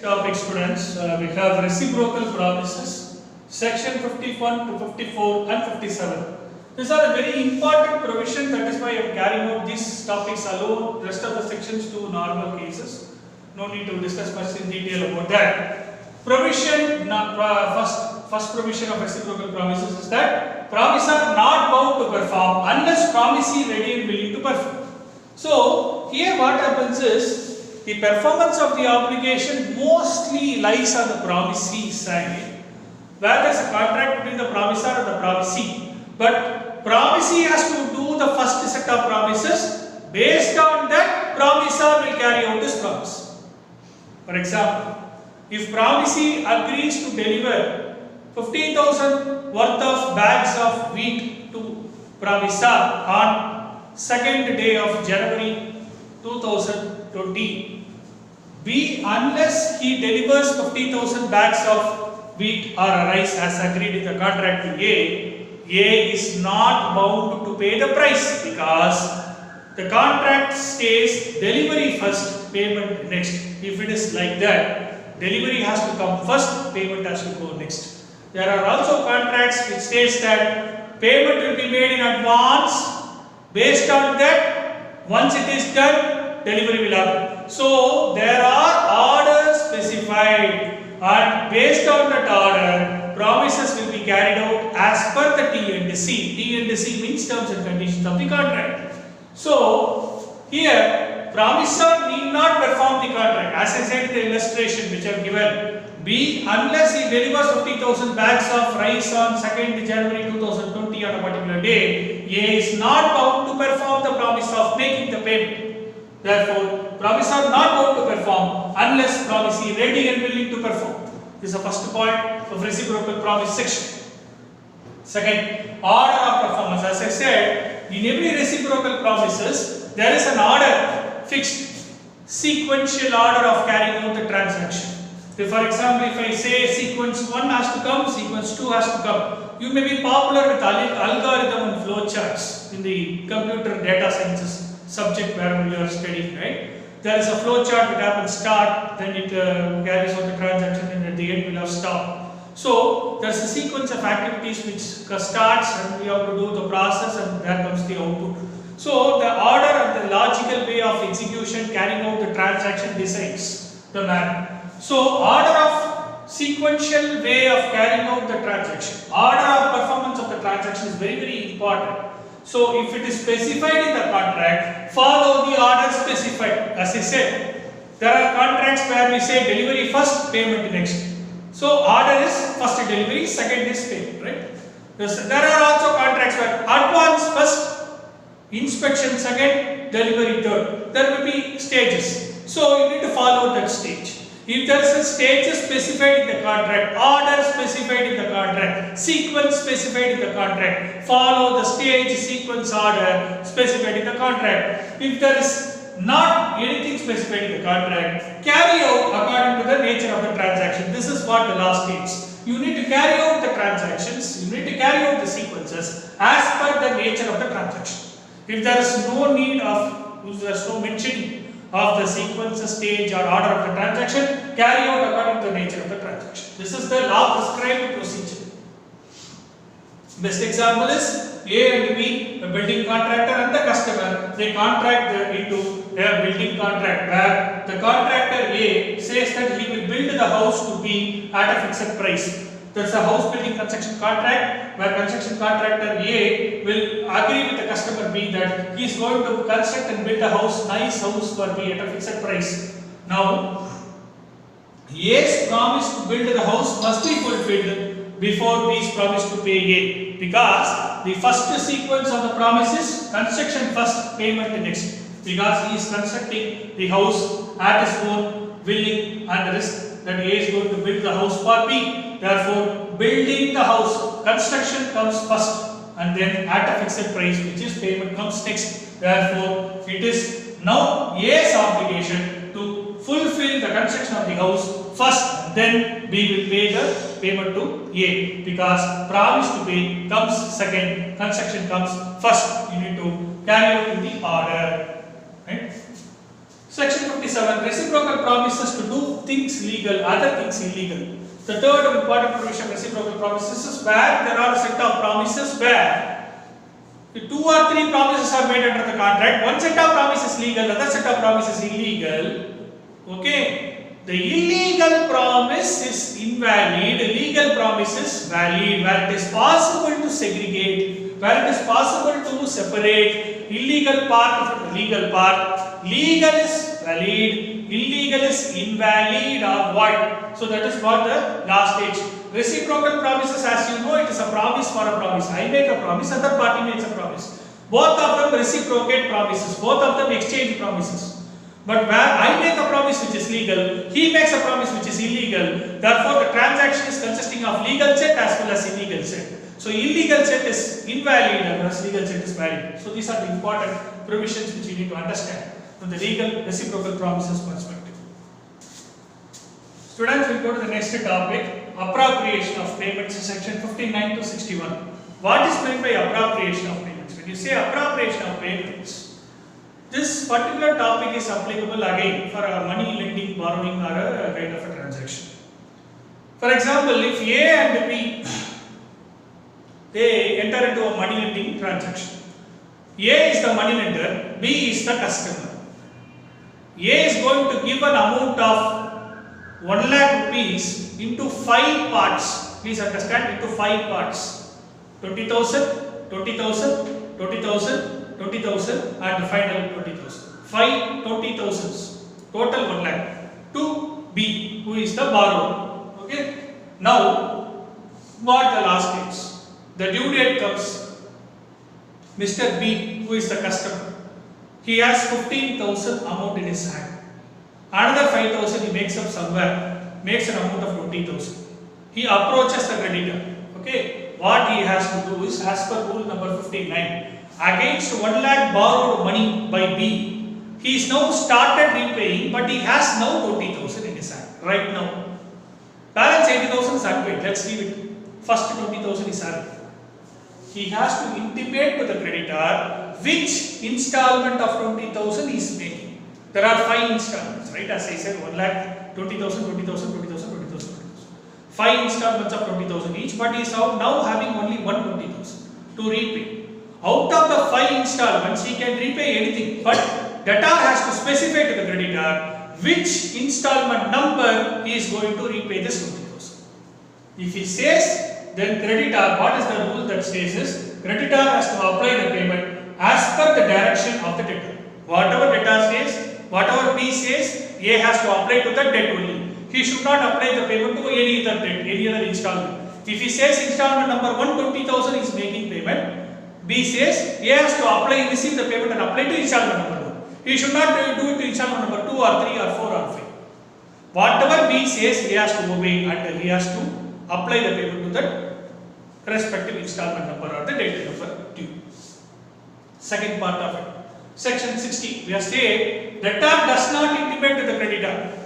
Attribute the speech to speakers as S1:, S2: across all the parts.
S1: Topic students, we have reciprocal promises, section 51 to 54 and 57. These are a very important provision, that is why I am carrying out these topics alone, rest of the sections to normal cases. No need to discuss much in detail about that. Provision, first provision of reciprocal promises is that promises are not bound to perform unless promisee ready and willing to perform. So here what happens is, the performance of the obligation mostly lies on the promisee side, where there is a contract between the promisor and the promisee. But promisee has to do the first set of promises. Based on that, promisor will carry out this promise. For example, if promisee agrees to deliver 15,000 worth of bags of wheat to promisor on 2nd day of January 2020, unless he delivers 50,000 bags of wheat or rice as agreed in the contract to A is not bound to pay the price, because the contract states delivery first, payment next. If it is like that, delivery has to come first, payment has to go next. There are also contracts which states that payment will be made in advance. Based on that, once it is done, delivery will happen. So there are orders specified, and based on that order, promises will be carried out as per the T&C. T&C means terms and conditions of the contract. So here, promisor need not perform the contract. As I said in the illustration which I have given, B, unless he delivers 50,000 bags of rice on 2nd January 2020 on a particular day, A is not bound to perform the promise of making the payment. Therefore, promisor not bound to perform unless promisee ready and willing to perform. This is the first point of reciprocal promise section. Second, order of performance. As I said, in every reciprocal promises, there is an order, fixed, sequential order of carrying out the transaction. So for example, if I say sequence 1 has to come, sequence 2 has to come. You may be popular with algorithm and flow charts in the computer data sciences subject wherever you are studying, right? There is a flow chart that happens start, then it carries out the transaction, and at the end will have stop. So there is a sequence of activities which starts, and we have to do the process, and there comes the output. So the order and the logical way of execution carrying out the transaction decides the manner. So order of sequential way of carrying out the transaction, order of performance of the transaction is very, very important. So if it is specified in the contract, follow the order specified. As I said, there are contracts where we say delivery first, payment next. So order is first delivery, second is payment, right? There are also contracts where advance first, inspection second, delivery third. There will be stages. So you need to follow that stage. If there is a stage specified in the contract, order specified in the contract, sequence specified in the contract, follow the stage, sequence, order specified in the contract. If there is not anything specified in the contract, carry out according to the nature of the transaction. This is what the law states. You need to carry out the transactions, you need to carry out the sequences as per the nature of the transaction. If there is no need of, if there is no mention of the sequence, stage or order of the transaction, carry out according to the nature of the transaction. This is the law prescribed procedure. Best example is A and B, the building contractor and the customer. They contract into a building contract where the contractor A says that he will build the house to be at a fixed price. There is a house building construction contract where construction contractor A will agree with the customer B that he is going to construct and build a house, nice house for B at a fixed price. Now, A's promise to build the house must be fulfilled before B is promised to pay A, because the first sequence of the promise is construction first, payment next. Because he is constructing the house at his own willing and risk that A is going to build the house for B. Therefore, building the house, construction comes first, and then at a fixed price, which is payment, comes next. Therefore, it is now A's obligation to fulfill the construction of the house first, then B will pay the payment to A, because promise to pay comes second, construction comes first. You need to carry out in the order, right? Section 57. Reciprocal promises to do things legal, other things illegal. The third important provision of reciprocal promises is where there are a set of promises where the 2 or 3 promises are made under the contract. One set of promises is legal, other set of promises is illegal. Okay. The illegal promise is invalid, legal promise is valid, where it is possible to segregate, where it is possible to separate illegal part from the legal part. Legal is valid, illegal is invalid or void. So that is what the last stage. Reciprocal promises, as you know, it is a promise for a promise. I make a promise, other party makes a promise. Both of them reciprocate promises, both of them exchange promises. But where I make a promise which is legal, he makes a promise which is illegal. Therefore, the transaction is consisting of legal set as well as illegal set. So, illegal set is invalid whereas legal set is valid. So, these are the important provisions which you need to understand from the legal reciprocal promises perspective. Students, will go to the next topic, appropriation of payments, section 59 to 61. What is meant by appropriation of payments? When you say appropriation of payments, this particular topic is applicable again for a money lending, borrowing or a kind of a transaction. For example, if A and B, they enter into a money lending transaction. A is the money lender, B is the customer. A is going to give an amount of 1 lakh rupees into 5 parts. Please understand, into 5 parts. 20,000, 20,000, 20,000, 20,000 and the final 20,000. 5 20,000s. Total 1 lakh. To B, who is the borrower. Okay. Now, what the last states? The due date comes. Mr. B, who is the customer, he has 15,000 amount in his hand. Another 5,000 he makes up somewhere, makes an amount of 20,000. He approaches the creditor. Okay. What he has to do is, as per rule number 59, against 1 lakh borrowed money by B, he is now started repaying, but he has now 20,000 in his hand right now. Balance 80,000 is unpaid. Let's leave it. First 20,000 is unpaid. He has to intimate to the creditor which installment of 20,000 he is making. There are 5 installments, right? As I said, 1 lakh, 20,000, 20,000, 20,000, 20,000, 20,000. 5 installments of 20,000 each, but he is now having only 120,000 to repay. Out of the 5 installments, he can repay anything, but debtor has to specify to the creditor which installment number he is going to repay this 20,000. If he says, then creditor, what is the rule that says is, creditor has to apply the payment as per the direction of the debtor. Whatever debtor says, whatever B says, A has to apply to the debt only. He should not apply the payment to any other debt, any other installment. If he says installment number 120,000 is making payment, B says A has to apply, receive the payment and apply to installment number 1. He should not do it to installment number 2 or 3 or 4 or 5. Whatever B says, he has to obey and he has to apply the payment to the respective installment number or the date number due. Second part of it. Section 60. We have said debtor does not intimate to the creditor.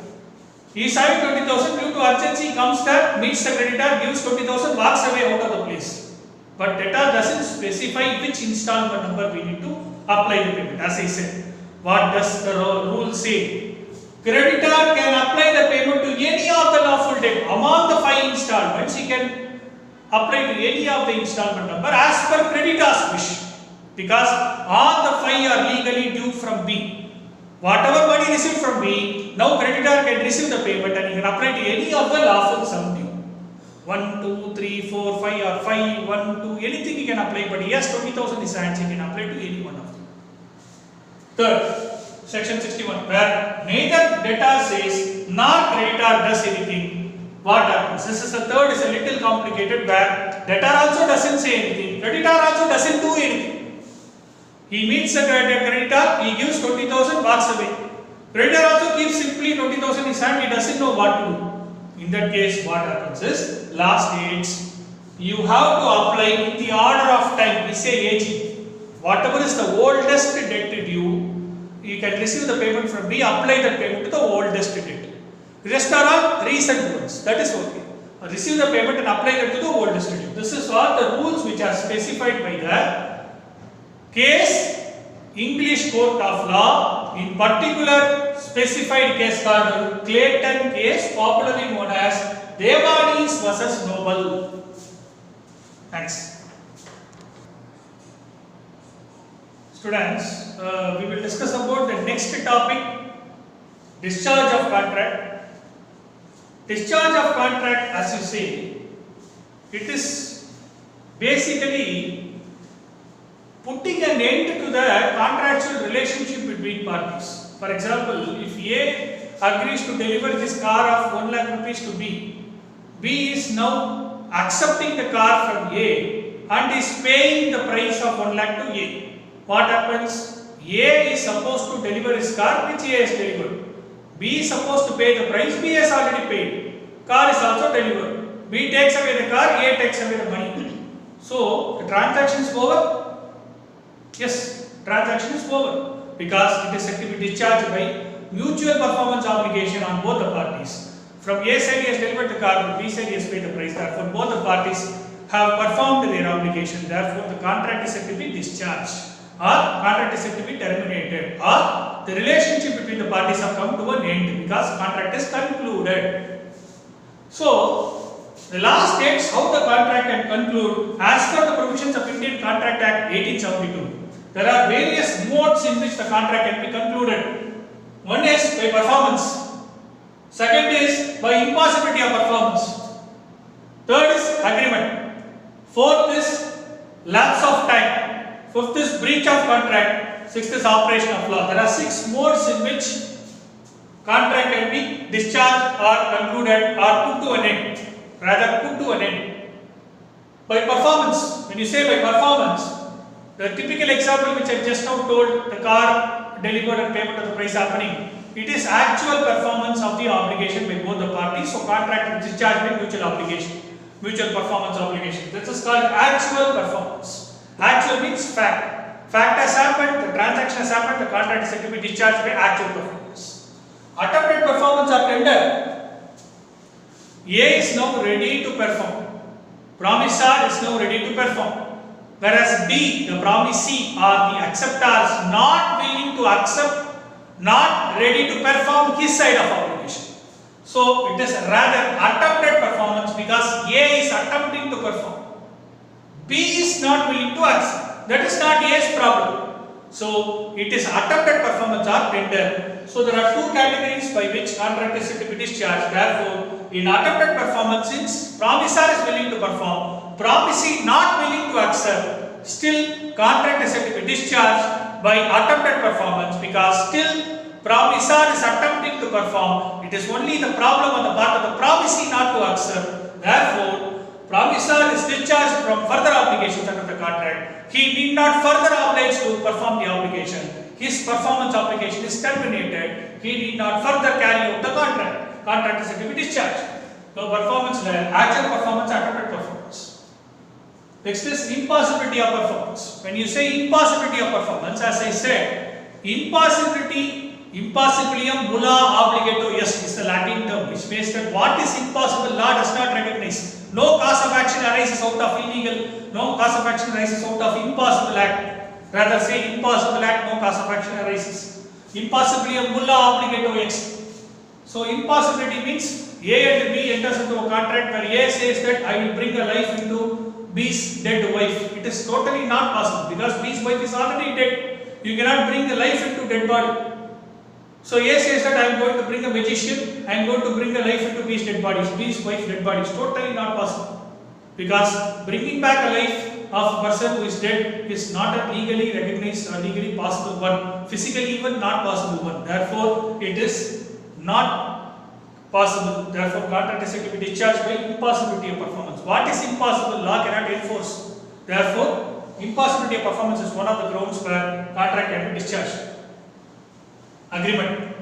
S1: He is having 20,000, due to urgency, comes there, meets the creditor, gives 20,000, walks away out of the place. But debtor doesn't specify which installment number we need to apply the payment. As I said, what does the rule say? Creditor can apply the payment to any of the lawful debt. Among the 5 installments, he can apply to any of the installment number as per creditor's wish. Because all the 5 are legally due from B. Whatever money received from B, now creditor can receive the payment and he can apply to any of the lawful sum due. 1, 2, 3, 4, 5 or 5, 1, 2, anything he can apply, but he has 20,000 in his hands, he can apply to any one of them. Third, section 61, where neither debtor says nor creditor does anything, what happens? This is the third, is a little complicated, where debtor also doesn't say anything, creditor also doesn't do anything. He meets the creditor, he gives 20,000, walks away. Creditor also keeps simply 20,000 in his hand, he doesn't know what to do. In that case, what happens is, last stage, you have to apply in the order of time, we say aging. Whatever is the oldest debt due, you can receive the payment from B, apply that payment to the oldest debt. Rest are all recent ones, that is okay. Receive the payment and apply that to the oldest debt. This is all the rules which are specified by the case English Court of Law, in particular specified case called Clayton case, popularly known as Devani's versus Noble. Thanks. Students, we will discuss about the next topic, discharge of contract. Discharge of contract, as you see, it is basically putting an end to the contractual relationship between parties. For example, if A agrees to deliver his car of 1 lakh rupees to B, B is now accepting the car from A and is paying the price of 1 lakh to A. What happens? A is supposed to deliver his car, which A has delivered. B is supposed to pay the price, B has already paid. Car is also delivered. B takes away the car, A takes away the money. So, the transaction is over? Yes, transaction is over because it is said to be discharged by mutual performance obligation on both the parties. From A side he has delivered the car, from B side he has paid the price. Therefore, both the parties have performed their obligation. Therefore, the contract is said to be discharged, or contract is said to be terminated, or the relationship between the parties have come to an end because contract is concluded. So, the law states how the contract can conclude as per the provisions of Indian Contract Act 1872. There are various modes in which the contract can be concluded. One is by performance. Second is by impossibility of performance. Third is agreement. Fourth is lapse of time. Fifth is breach of contract. Sixth is operation of law. There are 6 modes in which contract can be discharged or concluded or put to an end. Rather, put to an end. By performance. When you say by performance, the typical example which I just now told, the car delivered and payment of the price happening, it is actual performance of the obligation by both the parties. So, contract is discharged by mutual obligation, mutual performance obligation. This is called actual performance. Actual means fact. Fact has happened, the transaction has happened, the contract is said to be discharged by actual performance. Attempted performance or tender. A is now ready to perform. Promisor is now ready to perform. Whereas B, the promisee or the acceptor is not willing to accept, not ready to perform his side of obligation. So, it is rather attempted performance because A is attempting to perform. B is not willing to accept. That is not A's problem. So, it is attempted performance or tender. So, there are 2 categories by which contract is said to be discharged. Therefore, in attempted performance, since promisor is willing to perform, promisee not willing to accept, still contract is said to be discharged by attempted performance because still promisor is attempting to perform. It is only the problem on the part of the promisee not to accept. Therefore, promisor is discharged from further obligations under the contract. He need not further oblige to perform the obligation. His performance obligation is terminated. He need not further carry out the contract. Contract is said to be discharged. So, performance, actual performance, attempted performance. Next is impossibility of performance. When you say impossibility of performance, as I said, impossibility, impossibilium nulla obligato est is the Latin term which means that what is impossible law does not recognize. No cause of action arises out of illegal, no cause of action arises out of impossible act. Rather say impossible act, no cause of action arises. Impossibilium nulla obligato est. So, impossibility means A and B enters into a contract where A says that I will bring a life into B's dead wife. It is totally not possible because B's wife is already dead. You cannot bring the life into dead body. So, A says that I am going to bring a magician, I am going to bring a life into B's dead body. B's wife's dead body is totally not possible because bringing back a life of a person who is dead is not a legally recognized or legally possible one, physically even not possible one. Therefore, it is not possible. Therefore, contract is said to be discharged by impossibility of performance. What is impossible? Law cannot enforce. Therefore, impossibility of performance is one of the grounds where contract can be discharged. Agreement.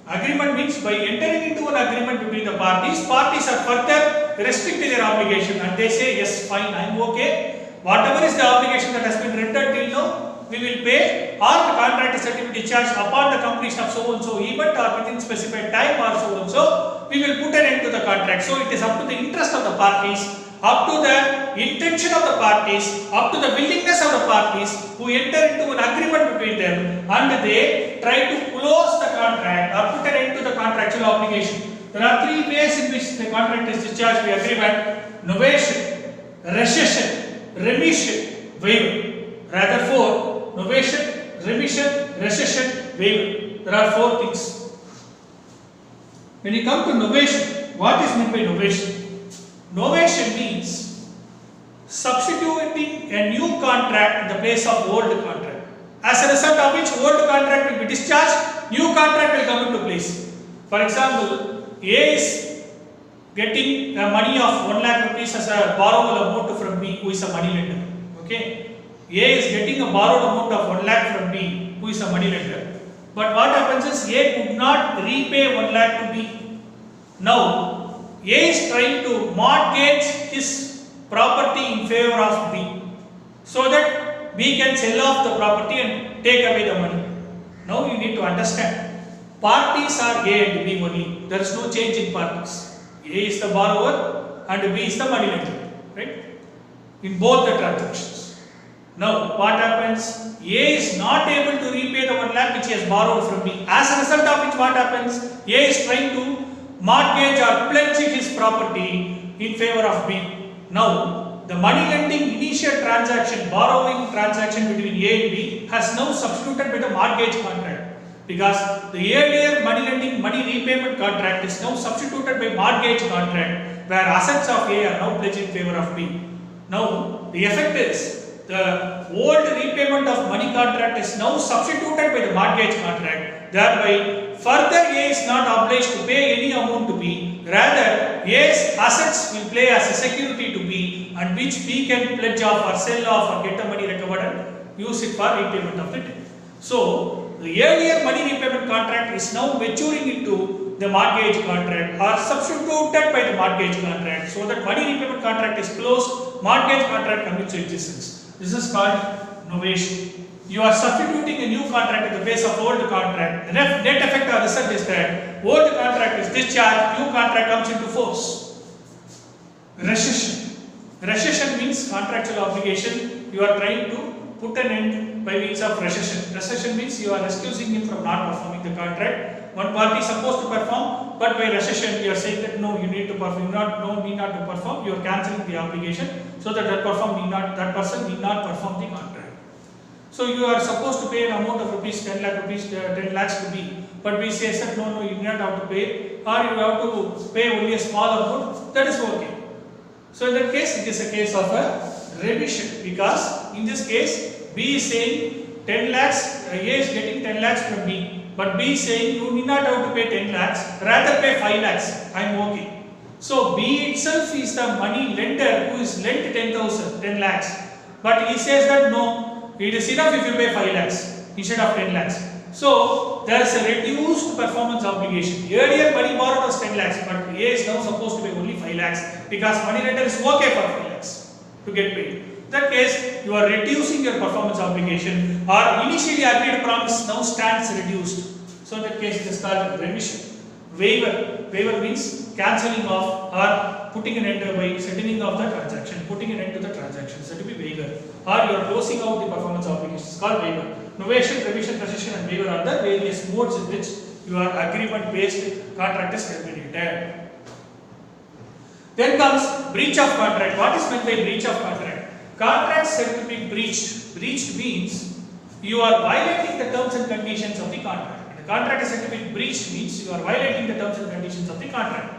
S1: Agreement means by entering into an agreement between the parties are further restricted their obligation and they say, yes, fine, I am okay. Whatever is the obligation that has been rendered till now, we will pay, or the contract is said to be discharged upon the completion of so and so event or within specified time or so and so, we will put an end to the contract. So, it is up to the interest of the parties up to the intention of the parties, up to the willingness of the parties who enter into an agreement between them and they try to close the contract or put an end to the contractual obligation. There are three ways in which the contract is discharged by agreement: novation, rescission, remission, waiver. Rather four: novation, remission, rescission, waiver. There are four things. When you come to novation, what is meant by novation? Novation means substituting a new contract in the place of old contract. As a result of which old contract will be discharged, new contract will come into place. For example, A is getting the money of 1 lakh rupees as a borrowable amount from B, who is a money lender. Okay, A is getting a borrowed amount of 1 lakh from B, who is a money lender. But what happens is A could not repay 1 lakh to B. Now A is trying to mortgage his property in favor of B, so that B can sell off the property and take away the money. Now you need to understand, parties are A and B only. There is no change in parties. A is the borrower and B is the money lender, right? In both the transactions. Now what happens? A is not able to repay the 1 lakh which he has borrowed from B. As a result of which what happens? A is trying to mortgage or pledge his property in favor of B. Now the money lending initial transaction, borrowing transaction between A and B has now substituted by the mortgage contract. Because the earlier money lending, money repayment contract is now substituted by mortgage contract, where assets of A are now pledged in favor of B. Now the effect is, the old repayment of money contract is now substituted by the mortgage contract. Thereby, further A is not obliged to pay any amount to B. Rather, A's assets will play as a security to B, and which B can pledge off or sell off or get the money recovered and use it for repayment of the debt. So the earlier money repayment contract is now maturing into the mortgage contract or substituted by the mortgage contract, so that money repayment contract is closed, mortgage contract comes into existence. This is called novation. You are substituting a new contract in the place of old contract. The net effect or result is that old contract is discharged, new contract comes into force. Rescission. Rescission means contractual obligation. You are trying to put an end by means of rescission. Rescission means you are excusing him from not performing the contract. One party is supposed to perform, but by rescission you are saying that no, you need to perform, need not to perform. You are cancelling the obligation, so that that person need not perform the contract. So you are supposed to pay an amount of rupees 10 lakhs to B, but B says that no, you do not have to pay, or you have to pay only a small amount. That is okay. So in that case, it is a case of a remission, because in this case B is saying 10 lakhs, A is getting 10 lakhs from B, but B is saying you need not have to pay 10 lakhs, rather pay 5 lakhs, I am okay. So B itself is the money lender who is lent 10 lakhs, but he says that no, it is enough if you pay 5 lakhs instead of 10 lakhs. So there is a reduced performance obligation. Earlier money borrowed was 10 lakhs, but A is now supposed to pay only 5 lakhs because money lender is okay for 5 lakhs to get paid. In that case, you are reducing your performance obligation, or initially agreed promise now stands reduced. So in that case, it is called remission. Waiver. Waiver means cancelling off or putting an end by settling of the transaction, putting an end to the transaction. So to be waiver. Or you are closing out the performance obligation. It's called waiver. Novation, revision, rescission, and waiver are the various modes in which your agreement-based contract is terminated. Then comes breach of contract. What is meant by breach of contract? Contract said to be breached. Breached means you are violating the terms and conditions of the contract. The contract is said to be breached means you are violating the terms and conditions of the contract.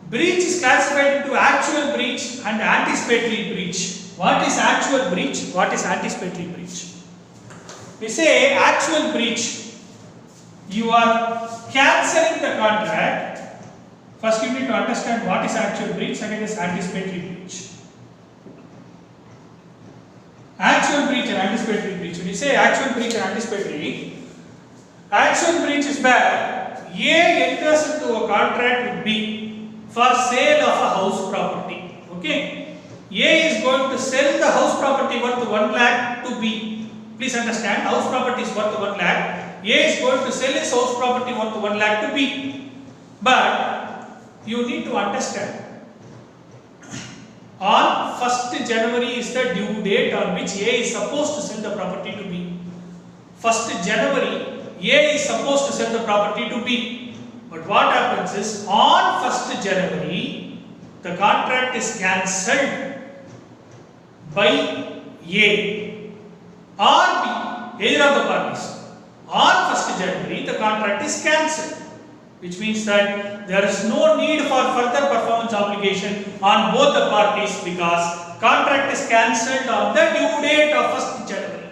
S1: Breach is classified into actual breach and anticipatory breach. What is actual breach? What is anticipatory breach? We say actual breach, you are cancelling the contract. First you need to understand what is actual breach, second is anticipatory breach. Actual breach and anticipatory breach. When you say actual breach and anticipatory, actual breach is where A enters into a contract with B for sale of a house property. Okay, A is going to sell the house property worth 1 lakh to B. Please understand, house property is worth 1 lakh. A is going to sell his house property worth 1 lakh to B. But you need to understand, On 1st January is the due date on which A is supposed to sell the property to B. 1st January, A is supposed to sell the property to B. But what happens is, on 1st January, the contract is cancelled by A or B, either of the parties. On 1st January, the contract is cancelled, which means that there is no need for further performance obligation on both the parties because contract is cancelled on the due date of 1st January.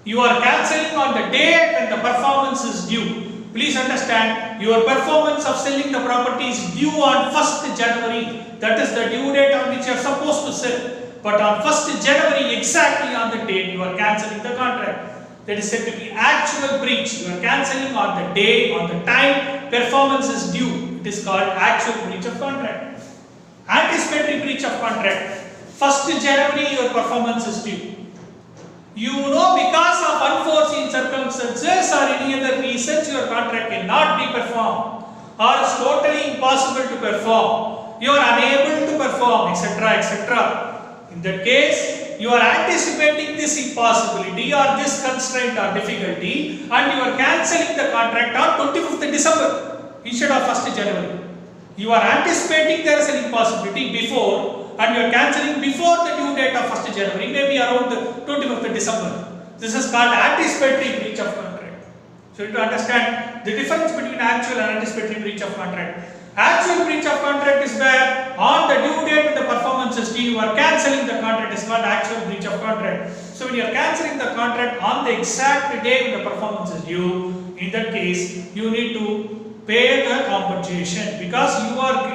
S1: You are cancelling on the day when the performance is due. Please understand, your performance of selling the property is due on 1st January. That is the due date on which you are supposed to sell. But on 1st January, exactly on the date, you are cancelling the contract. That is said to be actual breach. You are cancelling on the day, on the time performance is due. It is called actual breach of contract. Anticipatory breach of contract. 1st January, your performance is due. You know, because of unforeseen circumstances or any other reasons, your contract cannot be performed or is totally impossible to perform. You are unable to perform, etc., etc. In that case, you are anticipating this impossibility or this constraint or difficulty and you are cancelling the contract on 25th December instead of 1st January. You are anticipating there is an impossibility before and you are cancelling before the due date of 1st January, maybe around the 25th December. This is called anticipatory breach of contract. So you have to understand the difference between actual and anticipatory breach of contract. Actual breach of contract is where on the due date when the performance is due, you are cancelling the contract. It's called actual breach of contract. So when you are cancelling the contract on the exact day when the performance is due, in that case, you need to pay the compensation because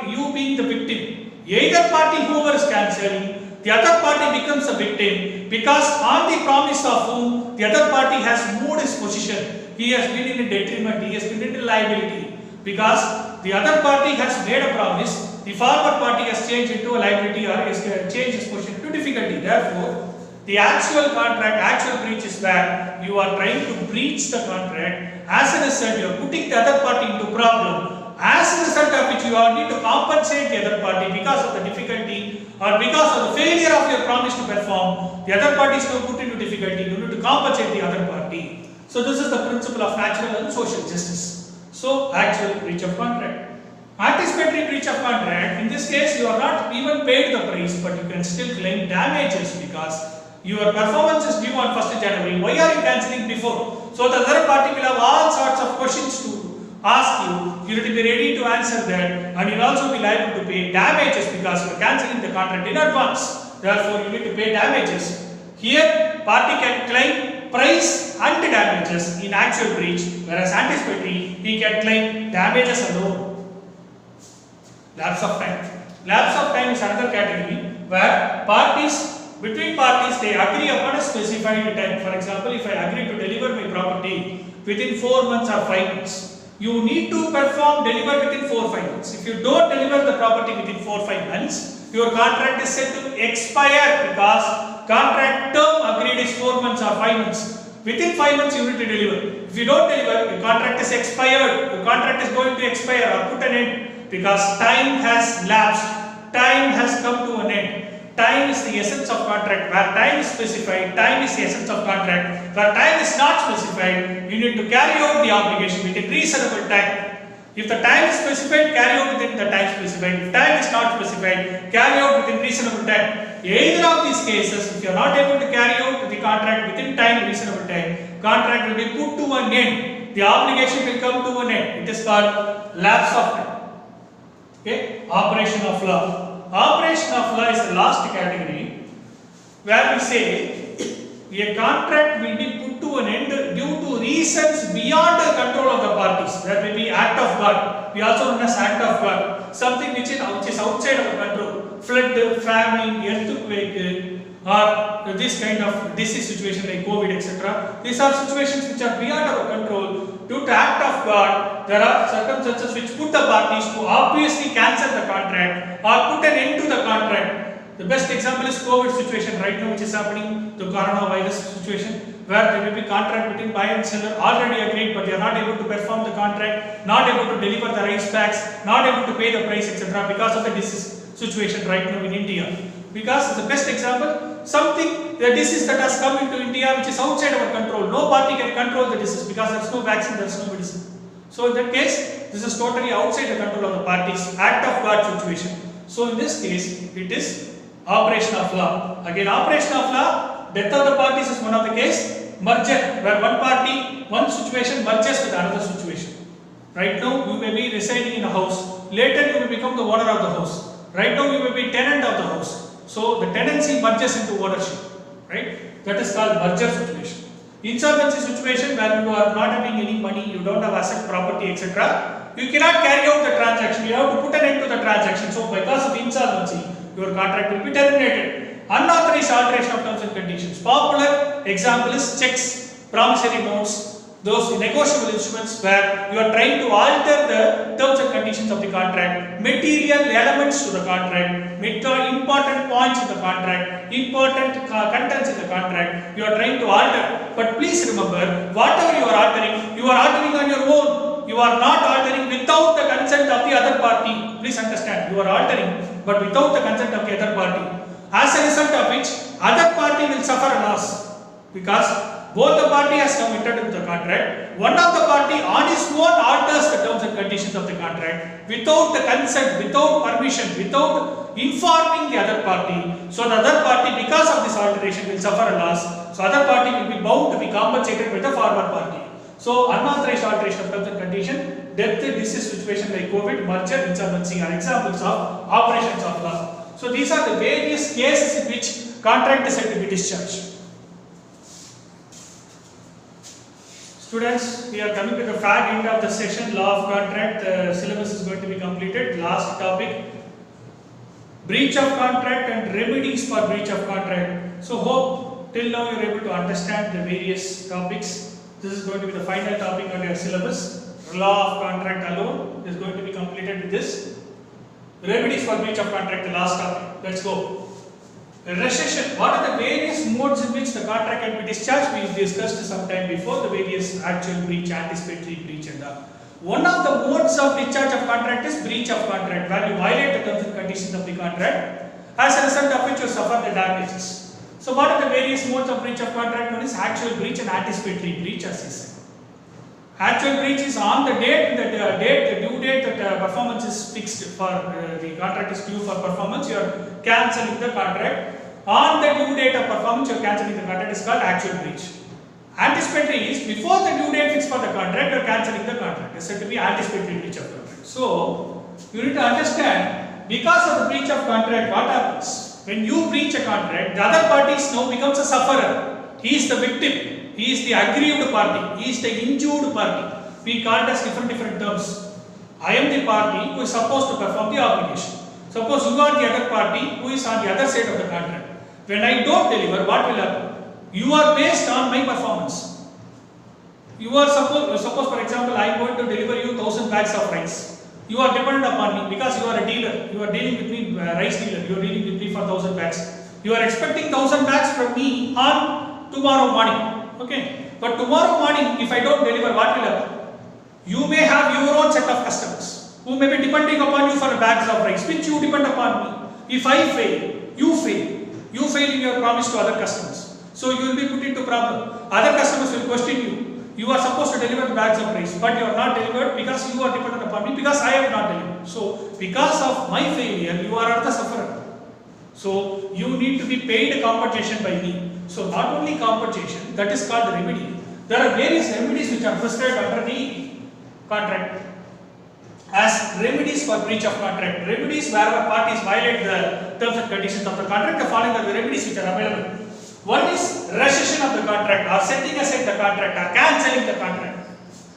S1: you being the victim. Either party whoever is cancelling, the other party becomes a victim because on the promise of whom the other party has moved his position. He has been in a detriment, he has been in a liability because the other party has made a promise, the former party has changed into a liability or has changed his position to difficulty. Therefore, the actual contract, actual breach is where you are trying to breach the contract. As a result, you are putting the other party into problem. As a result of which you need to compensate the other party because of the difficulty or because of the failure of your promise to perform. The other party is now put into difficulty. You need to compensate the other party. So this is the principle of natural and social justice. So actual breach of contract. Anticipatory breach of contract, in this case you are not even paid the price but you can still claim damages because your performance is due on 1st January. Why are you cancelling before? So the other party will have all sorts of questions to ask you. You need to be ready to answer that and you will also be liable to pay damages because you are cancelling the contract in advance. Therefore, you need to pay damages. Here, party can claim price and damages in actual breach, whereas anticipatory, he can claim damages alone. Lapse of time. Lapse of time is another category where between parties they agree upon a specified time. For example, if I agree to deliver my property within 4 months or 5 months, you need to deliver within 4 or 5 months. If you don't deliver the property within 4 or 5 months, your contract is set to expire because contract term agreed is 4 months or 5 months. Within 5 months you need to deliver. If you don't deliver, your contract is expired. Your contract is going to expire or put an end because time has lapsed. Time has come to an end. Time is the essence of contract. Where time is specified, time is the essence of contract. Where time is not specified, you need to carry out the obligation within reasonable time. If the time is specified, carry out within the time specified. If time is not specified, carry out within reasonable time. Either of these cases, if you are not able to carry out the contract within reasonable time, contract will be put to an end. The obligation will come to an end. It is called lapse of time. Okay? Operation of law. Operation of law is the last category where we say a contract will be put to an end due to reasons beyond the control of the parties. That will be act of God. We also known as act of God. Something which is outside our control. Flood, famine, earthquake, or this kind of disease situation like COVID, etc. These are situations which are beyond our control. Due to act of God, there are circumstances which put the parties to obviously cancel the contract or put an end to the contract. The best example is COVID situation right now which is happening, the coronavirus situation, where there will be contract between buyer and seller already agreed but they are not able to perform the contract, not able to deliver the rice packs, not able to pay the price, etc. because of the disease. situation right now in India. Because the best example, something, the disease that has come into India which is outside our control. No party can control the disease because there is no vaccine, there is no medicine. So in that case, this is totally outside the control of the parties, act of God situation. So in this case, it is operation of law. Again, operation of law, death of the parties is one of the case. Merger, where one party, one situation merges with another situation. Right now, you may be residing in a house. Later, you will become the owner of the house. Right now, you may be tenant of the house. So the tenancy merges into ownership. Right? That is called merger situation. Insolvency situation, where you are not having any money, you don't have asset, property, etc. You cannot carry out the transaction. You have to put an end to the transaction. So because of insolvency, your contract will be terminated. Unauthorized alteration of terms and conditions. Popular example is checks, promissory notes, those negotiable instruments where you are trying to alter the terms and conditions of the contract, material elements to the contract, important points in the contract, important contents in the contract, you are trying to alter. But please remember, whatever you are altering on your own. You are not altering without the consent of the other party. Please understand, you are altering but without the consent of the other party. As a result of which, other party will suffer a loss because both the party has committed to the contract. One of the party on his own alters the terms and conditions of the contract without the consent, without permission, without informing the other party. So the other party, because of this alteration, will suffer a loss. So other party will be bound to be compensated by the former party. So unauthorized alteration of terms and condition, death, disease situation like COVID, merger, insolvency are examples of operations of law. So these are the various cases in which contract is said to be discharged. Students, we are coming to the fag end of the session, law of contract. The syllabus is going to be completed. Last topic, breach of contract and remedies for breach of contract. So hope till now you are able to understand the various topics. This is going to be the final topic on your syllabus. Law of contract alone is going to be completed with this. Remedies for breach of contract, the last topic. Let's go. Rescission. What are the various modes in which the contract can be discharged? We discussed some time before the various actual breach, anticipatory breach and all. One of the modes of discharge of contract is breach of contract, where you violate the terms and conditions of the contract, as a result of which you suffer the damages. So what are the various modes of breach of contract? One is actual breach and anticipatory breach, as he said. Actual breach is on the date, the due date that performance is fixed for, the contract is due for performance, you are cancelling the contract. On the due date of performance, you are cancelling the contract, is called actual breach. Anticipatory is before the due date fixed for the contract, you are cancelling the contract. It is said to be anticipatory breach of contract. So, you need to understand, because of the breach of contract, what happens? When you breach a contract, the other party now becomes a sufferer. He is the victim. He is the aggrieved party. He is the injured party. We call it as different terms. I am the party who is supposed to perform the obligation. Suppose you are the other party who is on the other side of the contract. When I don't deliver, what will happen? You are based on my performance. You are suppose for example, I am going to deliver you 1000 bags of rice. You are dependent upon me because you are a dealer. You are dealing with me, rice dealer. You are dealing with me for 1000 bags. You are expecting 1000 bags from me on tomorrow morning. Okay, but tomorrow morning, if I don't deliver, what will happen? You may have your own set of customers who may be depending upon you for bags of rice, which you depend upon me. If I fail, you fail. You fail in your promise to other customers. So you will be put into problem. Other customers will question you. You are supposed to deliver the bags of rice, but you are not delivered because you are dependent upon me, because I have not delivered. So because of my failure, you are the sufferer. So you need to be paid compensation by me. So not only compensation, that is called remedy. There are various remedies which are prescribed under the contract as remedies for breach of contract. Remedies wherever parties violate the terms and conditions of the contract, the following are the remedies which are available. One is rescission of the contract, or setting aside the contract, or cancelling the contract.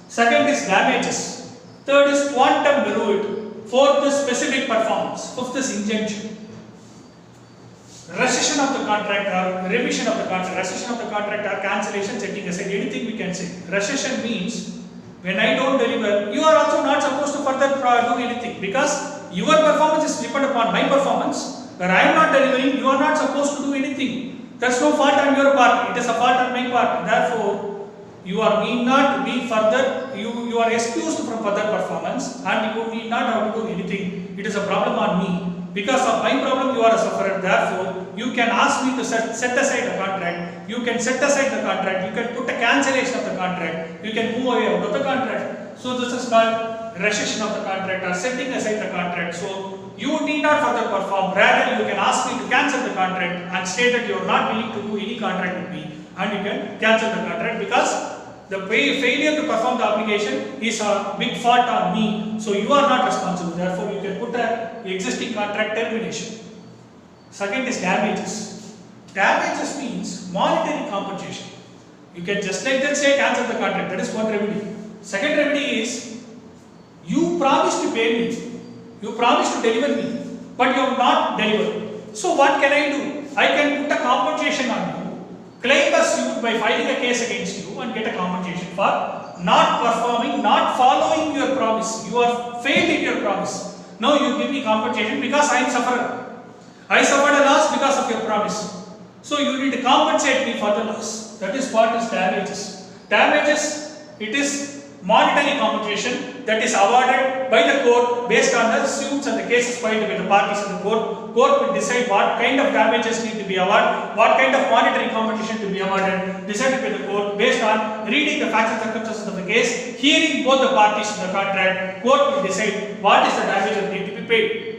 S1: Second is damages. Third is quantum meruit. Fourth is specific performance. Fifth is injunction. Rescission of the contract or revision of the contract, rescission of the contract or cancellation, setting aside, anything we can say. Rescission means when I don't deliver, you are also not supposed to further do anything, because your performance is dependent upon my performance. Where I am not delivering, you are not supposed to do anything. There is no fault on your part, it is a fault on my part. Therefore, you are need not be further, you are excused from further performance, and you need not have to do anything. It is a problem on me. because of my problem you are a sufferer, therefore you can ask me to set aside the contract, you can set aside the contract, you can put a cancellation of the contract, you can move away out of the contract. So this is called rescission of the contract or setting aside the contract. So you need not further perform, rather you can ask me to cancel the contract and state that you are not willing to do any contract with me, and you can cancel the contract because the failure to perform the obligation is a big fault on me, so you are not responsible. Therefore, you can put a existing contract termination. Second is damages. Damages means monetary compensation. You can just like that say cancel the contract. That is one remedy. Second remedy is you promised to pay me, you promised to deliver me, but you have not delivered. So what can I do? I can put a compensation on you, claim a suit by filing a case against you and get a compensation for not performing, not following your promise. You are failed in your promise. Now you give me compensation because I am sufferer. I suffered a loss because of your promise. So you need to compensate me for the loss. That is what is damages. Damages, it is monetary compensation that is awarded by the court based on the suits and the cases filed by the parties in the court. Court will decide what kind of damages need to be awarded, what kind of monetary compensation to be awarded, decided by the court based on reading the facts and circumstances of the case, hearing both the parties in the contract. Court will decide what is the damage that need to be paid.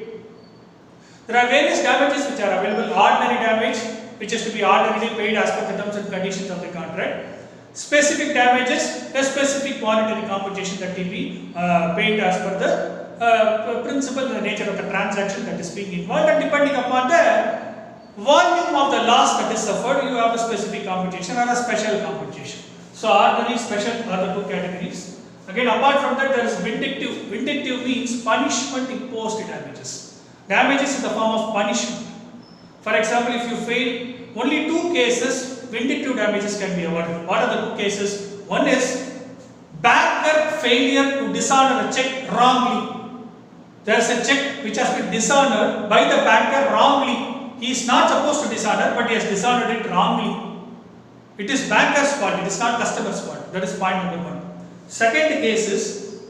S1: There are various damages which are available. Ordinary damage, which is to be ordinarily paid as per the terms and conditions of the contract. Specific damages, a specific monetary compensation that will be paid as per the principle and the nature of the transaction that is being involved, and depending upon the volume of the loss that is suffered, you have a specific compensation or a special compensation. So ordinary, special are the two categories. Again, apart from that, there is vindictive. Vindictive means punishment imposed damages. Damages in the form of punishment. For example, if you fail, only two cases vindictive damages can be awarded. What are the two cases? One is banker failure to dishonor a check wrongly. There is a check which has been dishonored by the banker wrongly. He is not supposed to dishonor, but he has dishonored it wrongly. It is banker's fault, it is not customer's fault. That is point number one. Second case is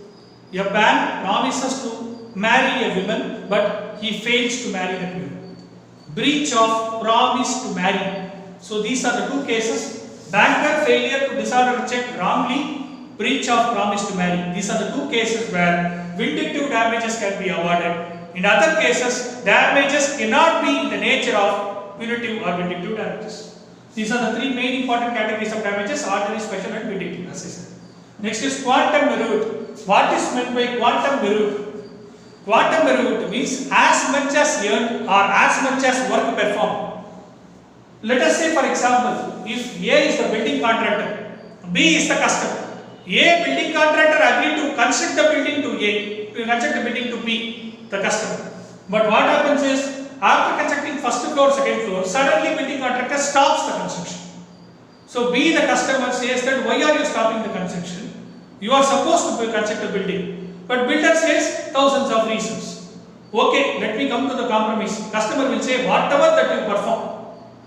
S1: a bank promises to marry a woman, but he fails to marry that woman. Breach of promise to marry. So these are the two cases: banker failure to dishonor a check wrongly, breach of promise to marry. These are the two cases where vindictive damages can be awarded. In other cases, damages cannot be in the nature of punitive or vindictive damages. These are the three main important categories of damages: ordinary, special and vindictive, as I said. Next is quantum meruit. What is meant by quantum meruit? Quantum meruit means as much as earned or as much as work performed. Let us say, for example, if A is the building contractor, B is the customer. A building contractor agreed to construct the building to A, to construct the building to B, the customer. But what happens is, after constructing first floor, second floor, suddenly building contractor stops the construction. So B, the customer, says that why are you stopping the construction? You are supposed to construct a building. But builder says thousands of reasons. Okay, let me come to the compromise. Customer will say, whatever that you perform,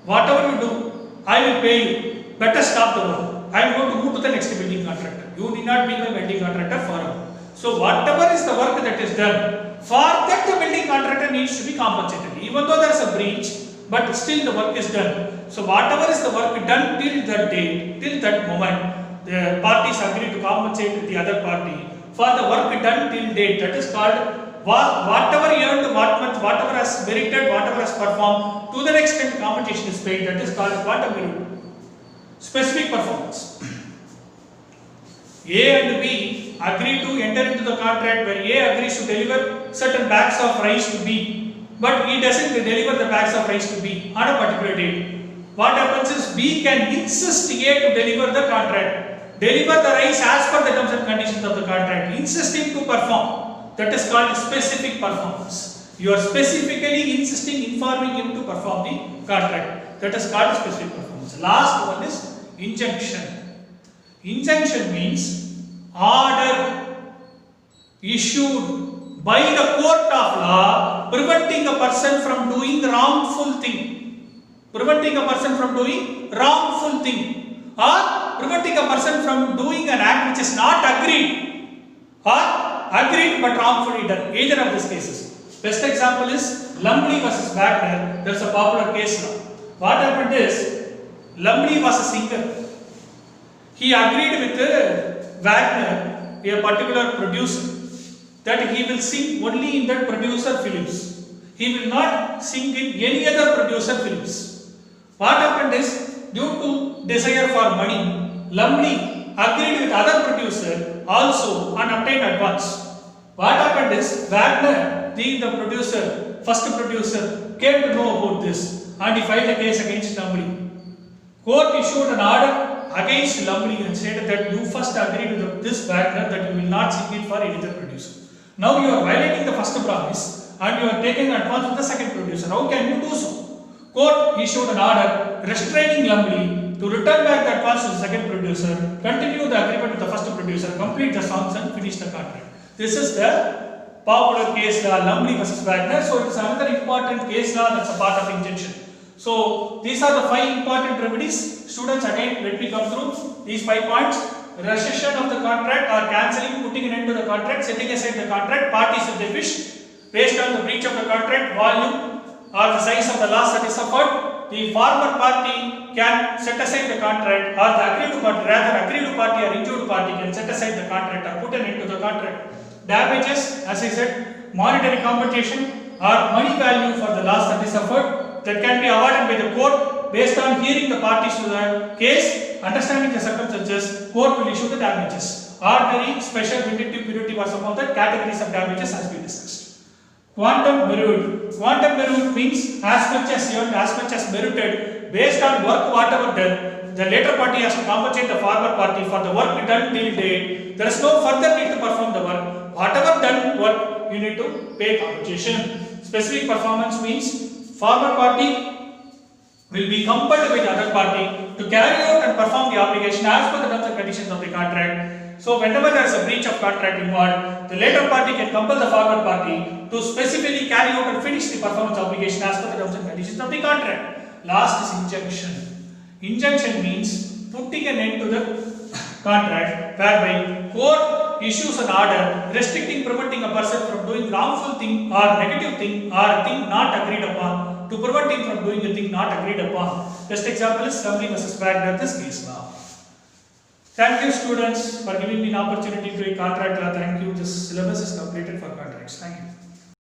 S1: whatever you do, I will pay you. Better stop the work. I am going to move to the next building contractor. You need not be my building contractor forever. So whatever is the work that is done, for that the building contractor needs to be compensated. Even though there is a breach, but still the work is done. So whatever is the work done till that date, till that moment, the parties agree to compensate the other party for the work done till date. That is called whatever earned, whatever has merited, whatever has performed, to the extent compensation is paid. That is called quantum meruit. Specific performance. A and B agree to enter into the contract where A agrees to deliver certain bags of rice to B, but he doesn't deliver the bags of rice to B on a particular date. What happens is B can insist A to deliver the contract, deliver the rice as per the terms and conditions of the contract, insisting to perform. That is called specific performance. You are specifically insisting, informing him to perform the contract. That is called specific performance. Last one is injunction. Injunction means order issued by the court of law preventing a person from doing wrongful thing. Preventing a person from doing wrongful thing, or preventing a person from doing an act which is not agreed, or agreed but wrongfully done. Either of these cases. Best example is Lumley versus Wagner. There's a popular case now. What happened is Lumley was a singer. He agreed with Wagner, a particular producer, that he will sing only in that producer films. He will not sing in any other producer films. What happened is, due to desire for money, Lumley agreed with other producer also and obtained advance. What happened is, Wagner, being the producer, first producer, came to know about this and he filed a case against Lumley. Court issued an order against Lumley and said that you first agreed with this Wagner that you will not sing it for any other producer. Now you are violating the first promise and you are taking advance with the second producer. How can you do so? Court issued an order restraining Lumley to return back the advance to the second producer, continue the agreement with the first producer, complete the songs and finish the contract. This is the popular case law, Lumley versus Wagner. So it is another important case law that's a part of injunction. So these are the 5 important remedies. Students, again, let me come through these 5 points. Rescission of the contract or cancelling, putting an end to the contract, setting aside the contract, parties if they wish, based on the breach of the contract, volume or the size of the loss that is suffered. The former party can set aside the contract, or the aggrieved party, rather aggrieved party or injured party can set aside the contract or put an end to the contract. Damages, as I said, monetary compensation or money value for the loss that is suffered, that can be awarded by the court based on hearing the parties to the case, understanding the circumstances. Court will issue the damages. Ordinary, special, vindictive, punitive are some of the categories of damages as we discussed. Quantum meruit. Quantum meruit means as much as earned, as much as merited, based on work whatever done. The later party has to compensate the former party for the work done till date. There is no further need to perform the work. Whatever done work, you need to pay compensation. Specific performance means former party will be compelled by the other party to carry out and perform the obligation as per the terms and conditions of the contract. So whenever there is a breach of contract involved, the later party can compel the former party to specifically carry out and finish the performance obligation as per the terms and conditions of the contract. Last is injunction. Injunction means putting an end to the contract, whereby court issues an order restricting, preventing a person from doing wrongful thing or negative thing or a thing not agreed upon, to prevent him from doing a thing not agreed upon. Best example is Lumley versus Wagner, this case now. Thank you students for giving me an opportunity to do a contract law. Thank you. This syllabus is completed for contracts. Thank you.